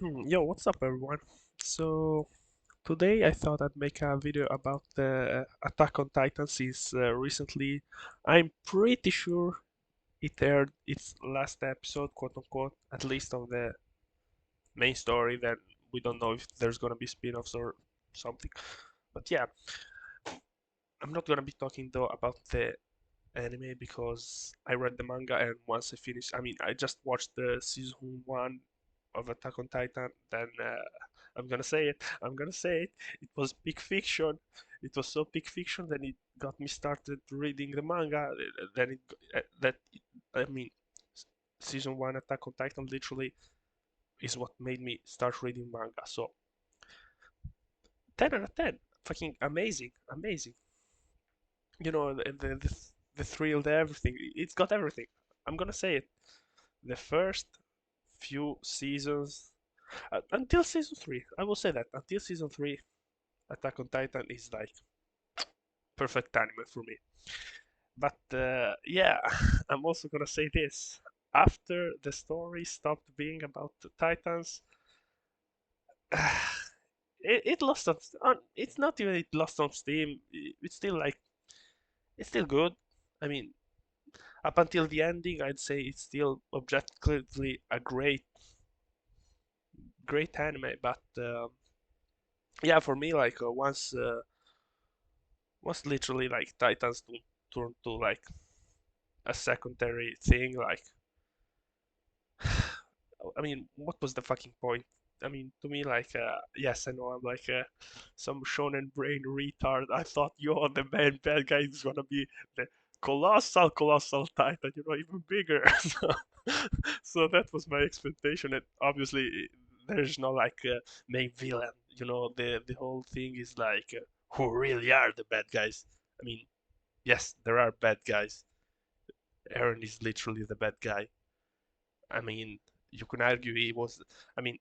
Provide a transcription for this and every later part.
Yo, what's up, everyone? So, today I thought I'd make a video about the Attack on Titan since recently I'm pretty sure it aired its last episode, quote unquote, at least of the main story. Then we don't know if there's gonna be spin-offs or something. But yeah, I'm not gonna be talking though about the anime because I read the manga and once I finished, I just watched the season one of Attack on Titan. Then I'm gonna say it. I'm gonna say it. It was peak fiction. It was so peak fiction. Then it got me started reading the manga. Then I mean, season one Attack on Titan literally is what made me start reading manga. So 10 out of 10. Fucking amazing, amazing. The thrill, the everything. It's got everything. I'm gonna say it. The first few seasons, until season three, I will say that until season three, Attack on Titan is like perfect anime for me. But yeah, I'm also gonna say this. After the story stopped being about the Titans, it lost on. It's not even it lost on Steam. It's still like it's still good. I mean, up until the ending, I'd say it's still objectively a great anime. But yeah, for me, like once literally like Titans turn to like a secondary thing, like I mean, what was the fucking point? I mean, to me, like, yes, I know I'm like some shonen brain retard. I thought, yo, the main bad guy is gonna be the colossal titan, even bigger. So that was my expectation, and obviously there's no like main villain. The whole thing is like, who really are the bad guys? I mean, yes, there are bad guys. Eren is literally the bad guy. I mean, you can argue he was. I mean,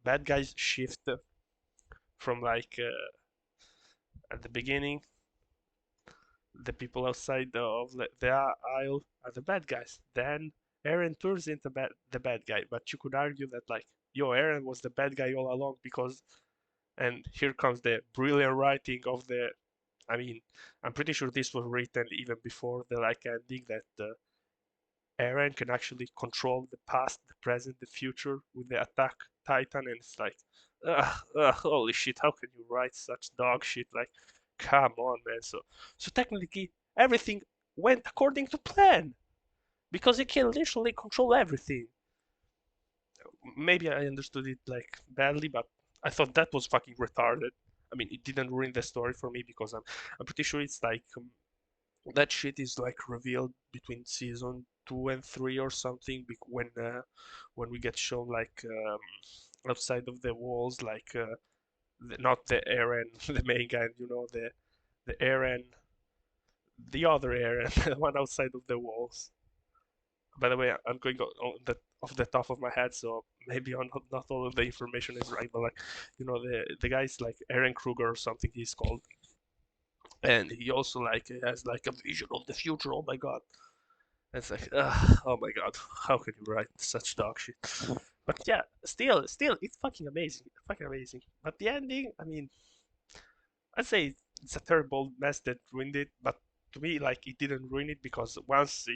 bad guys shift from like at the beginning, the people outside the aisle are the bad guys. Then Eren turns into the bad guy, but you could argue that like, yo, Eren was the bad guy all along because. And here comes the brilliant writing of the. I mean, I'm pretty sure this was written even before the like ending that Eren can actually control the past, the present, the future with the attack Titan, and it's like, holy shit, how can you write such dog shit? Like, come on, man. So technically, everything went according to plan because he can literally control everything. Maybe I understood it like badly, but I thought that was fucking retarded. I mean, it didn't ruin the story for me because I'm pretty sure it's like that shit is like revealed between season two and three or something when we get shown like outside of the walls like not the Eren the main guy, the Eren, the other Eren, the one outside of the walls. By the way, I'm going on the off the top of my head, so maybe not all of the information is right, but like the guy's like Eren Kruger or something he's called, and he also like has like a vision of the future. Oh my god. It's like, oh my god, how can you write such dog shit? But yeah, still, it's fucking amazing, fucking amazing. But the ending, I mean, I'd say it's a terrible mess that ruined it. But to me, like, it didn't ruin it because once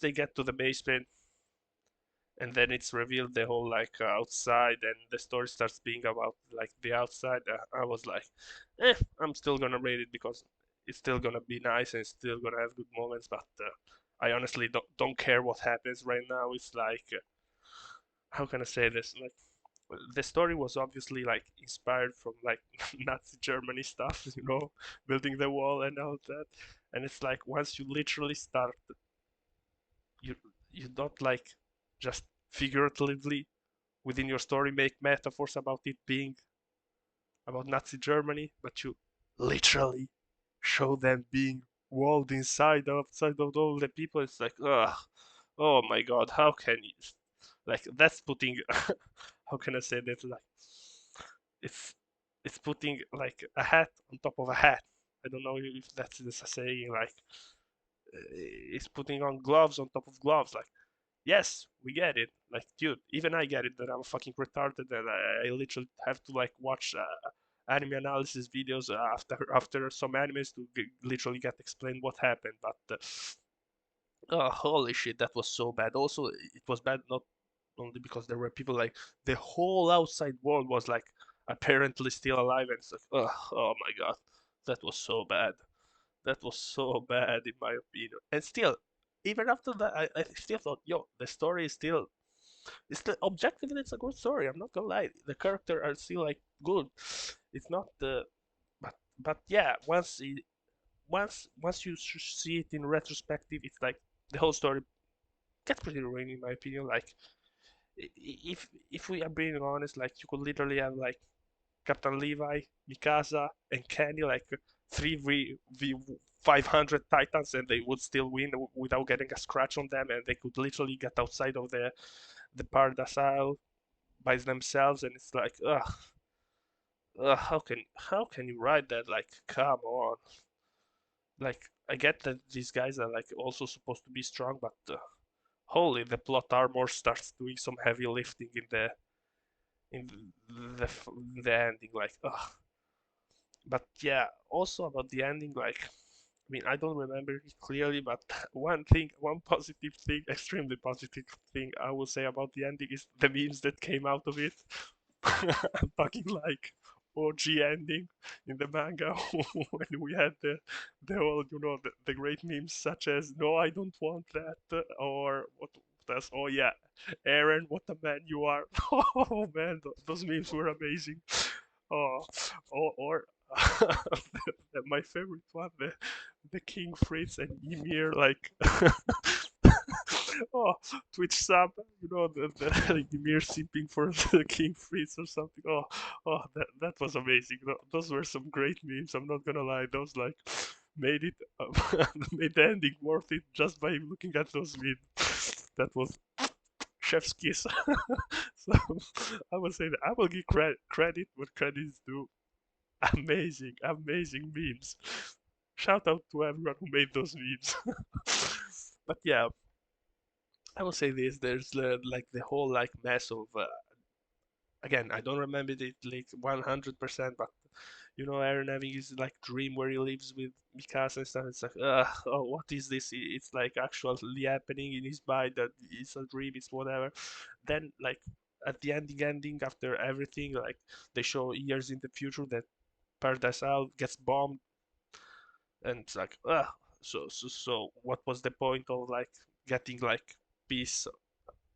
they get to the basement and then it's revealed the whole like outside and the story starts being about like the outside, I was like, I'm still gonna rate it because it's still gonna be nice and it's still gonna have good moments. But I honestly don't care what happens right now. It's like, how can I say this? Like, the story was obviously like inspired from like Nazi Germany stuff, building the wall and all that. And it's like once you literally start, you you don't like just figuratively within your story make metaphors about it being about Nazi Germany, but you literally show them being walled inside outside of all the people. It's like, ugh, oh my god, how can you? Like that's putting, how can I say that? Like it's it's putting like a hat on top of a hat. I don't know if that's the saying. Like it's putting on gloves on top of gloves. Like yes, we get it. Like, dude, even I get it that I'm fucking retarded and I literally have to like watch anime analysis videos after some animes to literally get explained what happened. But oh, holy shit, that was so bad. Also, it was bad not only because there were people like the whole outside world was like apparently still alive, and it's like, oh my god, that was so bad. That was so bad in my opinion. And still, even after that, I still thought, yo, the story is still, it's the objectively it's a good story. I'm not gonna lie, the characters are still like good. It's not the, but yeah, once you see it in retrospective, it's like the whole story gets pretty ruined in my opinion. Like if we are being honest, like you could literally have like Captain Levi, Mikasa, and Kenny like 3v 500 Titans, and they would still win without getting a scratch on them, and they could literally get outside of the Paradise Isle by themselves, and it's like, how can you write that? Like, come on. Like, I get that these guys are like also supposed to be strong, but holy, the plot armor starts doing some heavy lifting in the the ending. Like, ugh. But yeah, also about the ending, like, I mean, I don't remember it clearly, but one positive thing, extremely positive thing I will say about the ending is the memes that came out of it. I'm talking like OG ending in the manga when we had the whole, the great memes such as "No, I don't want that," or what that's oh yeah, Aaron, what a man you are. Oh man, those memes were amazing. Oh, or my favorite one, the King Fritz and Ymir like oh, Twitch sub, the Ymir simping for the King Fritz or something. That was amazing. Those were some great memes. I'm not gonna lie. Those like made it made the ending worth it just by looking at those memes. That was chef's kiss. So I will say that I will give credit where credit is due. Amazing, amazing memes. Shout out to everyone who made those memes. But yeah, I will say this: there's like the whole like mess of again. I don't remember it like 100%, but Aaron having his like dream where he lives with Mikasa and stuff. It's like, oh, what is this? It's like actually happening in his mind that it's a dream. It's whatever. Then like at the ending after everything, like they show years in the future that Paradise Isle gets bombed, and it's like, so what was the point of like getting like peace?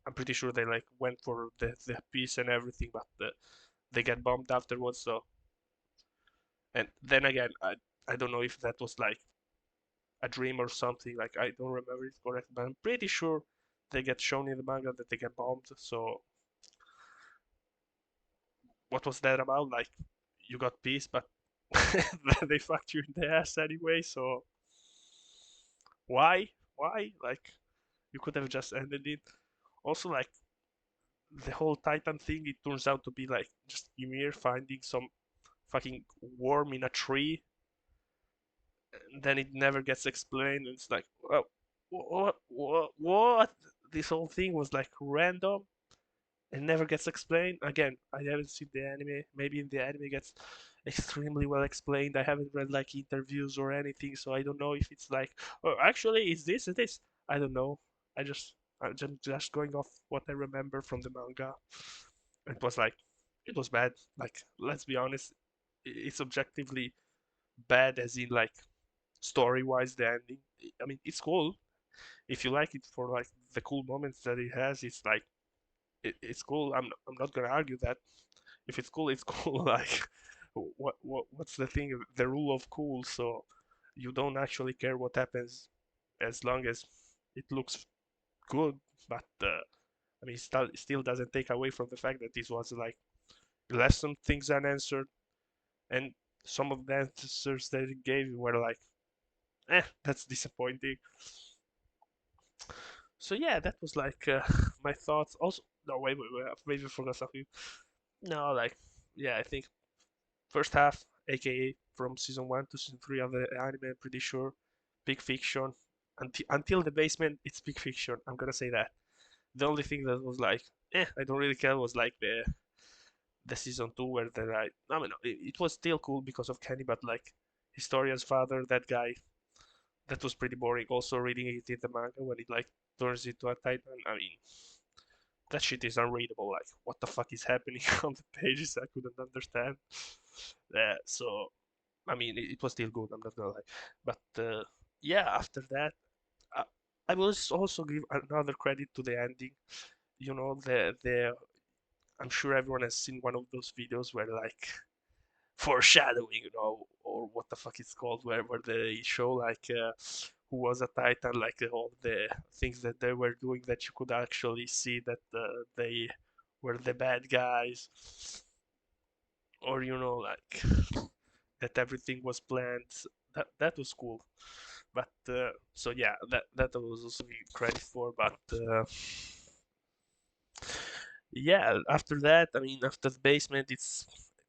I'm pretty sure they like went for the peace and everything, but they get bombed afterwards. So, and then again, I don't know if that was like a dream or something. Like I don't remember it correct, but I'm pretty sure they get shown in the manga that they get bombed. So what was that about? Like you got peace, but they fucked you in the ass anyway. So why? Why? Like you could have just ended it. Also, like the whole Titan thing, it turns out to be like just Ymir finding some fucking worm in a tree, and then it never gets explained. And it's like, what? This whole thing was like random and never gets explained. Again, I haven't seen the anime. Maybe in the anime gets extremely well explained. I haven't read like interviews or anything, so I don't know if it's like, oh, actually, is this and this? I don't know. I'm just going off what I remember from the manga. It was like, it was bad. Like, let's be honest, it's objectively bad, as in like story-wise, the ending. I mean, it's cool if you like it for like the cool moments that it has. It's like it's cool. I'm not gonna argue that. If it's cool, it's cool. Like, what's the thing? The rule of cool. So you don't actually care what happens as long as it looks good. But I mean, still doesn't take away from the fact that this was like left some things unanswered, and some of the answers that it gave were like, that's disappointing. So yeah, that was like my thoughts. Also, no, wait, I maybe forgot something. No, like, yeah, I think first half, aka from season 1 to season 3 of the anime, I'm pretty sure, big fiction. Until the basement, it's big fiction. I'm gonna say that. The only thing that was like I don't really care was like the season two where they like I mean it was still cool because of Kenny, but like Historia's father, that guy, that was pretty boring. Also reading it in the manga when it like turns into a Titan. I mean that shit is unreadable. Like what the fuck is happening on the pages? I couldn't understand. So I mean it was still good. I'm not gonna lie, but yeah, after that. I, I will also give another credit to the ending. You know, the I'm sure everyone has seen one of those videos where like foreshadowing, you know, or what the fuck it's called, where they show like who was a Titan, like all the things that they were doing that you could actually see that they were the bad guys, or you know, like that everything was planned. That was cool. But so yeah, that I was also give credit for. But yeah, after that, I mean, after the basement, it's.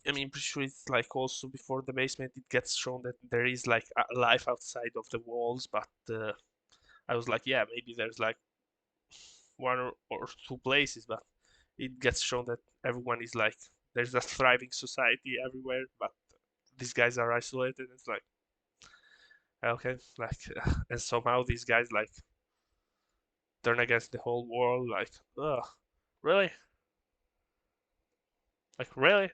I mean, pretty sure it's like also before the basement, it gets shown that there is like a life outside of the walls. But I was like, yeah, maybe there's like one or two places, but it gets shown that everyone is like there's a thriving society everywhere, but these guys are isolated. It's like okay, like and somehow these guys like turn against the whole world. Like, ugh, really? Like, really?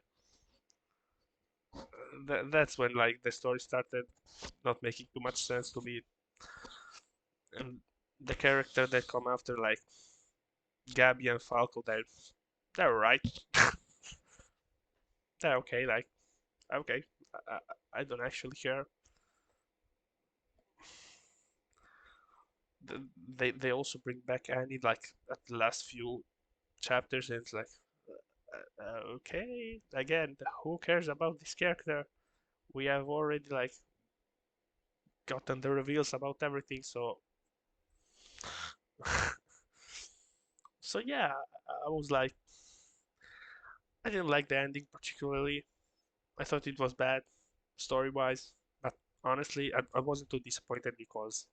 That's when like the story started not making too much sense to me, and the character that come after, like Gabby and Falco, they're right. They're okay. Like, okay, I don't actually care. They also bring back Annie like at the last few chapters, and it's like, okay, again, who cares about this character? We have already like gotten the reveals about everything, so so yeah, I was like, I didn't like the ending particularly. I thought it was bad story wise, but honestly, I wasn't too disappointed because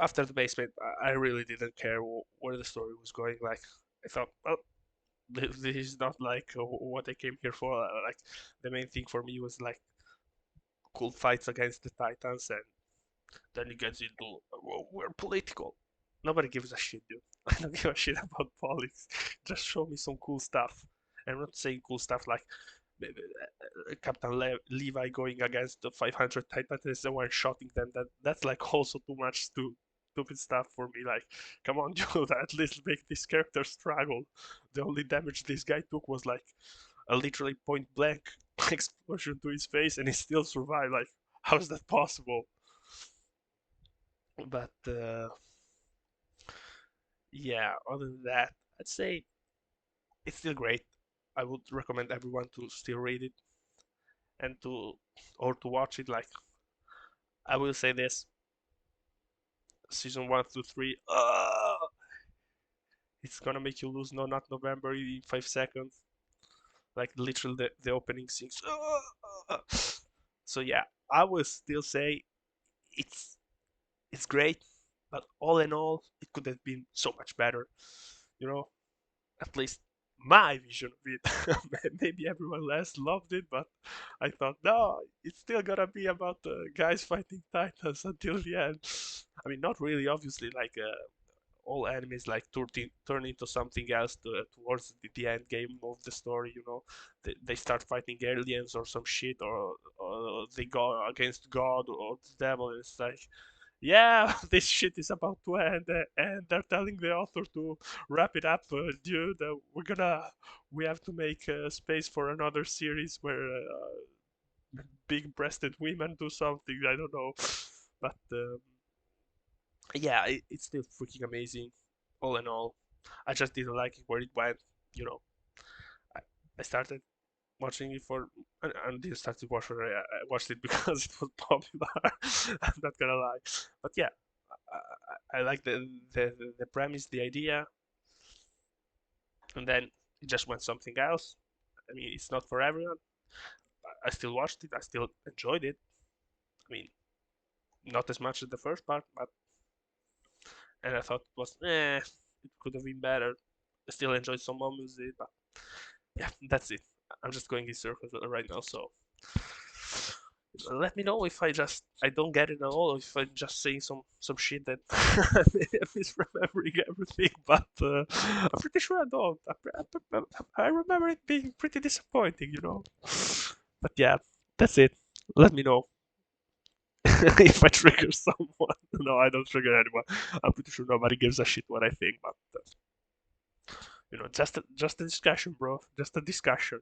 after the basement, I really didn't care where the story was going. Like, I thought, well, this is not like what I came here for. Like, the main thing for me was like cool fights against the Titans, and then it gets into we're political. Nobody gives a shit, dude. I don't give a shit about politics. Just show me some cool stuff. I'm not saying cool stuff like Captain Levi going against the 500 Titans and one shotting them. That's like also too much stupid stuff for me. Like, come on, dude, at least make this character struggle. The only damage this guy took was like a literally point blank explosion to his face, and he still survived. Like, how is that possible? But yeah, other than that, I'd say it's still great. I would recommend everyone to still read it and to or to watch it. Like I will say this: season one through three, it's gonna make you lose no not November in 5 seconds. Like literally the opening scenes. So yeah, I will still say it's it's great, but all in all, it could have been so much better. You know, at least my vision of it. Maybe everyone else loved it, but I thought, no, it's still gonna be about guys fighting titans until the end. I mean, not really, obviously, like all enemies like turn into something else towards the end game of the story. You know, they start fighting aliens or some shit, or they go against God or the devil. And it's like, yeah, this shit is about to end, and they're telling the author to wrap it up, dude. We have to make space for another series where big-breasted women do something. I don't know, but yeah, it's still freaking amazing, all in all. I just didn't like it where it went. You know, I, I started watching it for and didn't start to watch it. I watched it because it was popular. I'm not gonna lie, but yeah, I like the premise, the idea, and then it just went something else. I mean, it's not for everyone. I still watched it. I still enjoyed it. I mean, not as much as the first part, but and I thought it was, it could have been better. I still enjoyed some moments, but yeah, that's it. I'm just going in circles right now, so let me know if I don't get it at all, or if I'm just saying some shit that I'm misremembering everything. But I'm pretty sure I don't. I remember it being pretty disappointing, you know. But yeah, that's it. Let me know if I trigger someone. No, I don't trigger anyone. I'm pretty sure nobody gives a shit what I think, but just a discussion, bro. Just a discussion.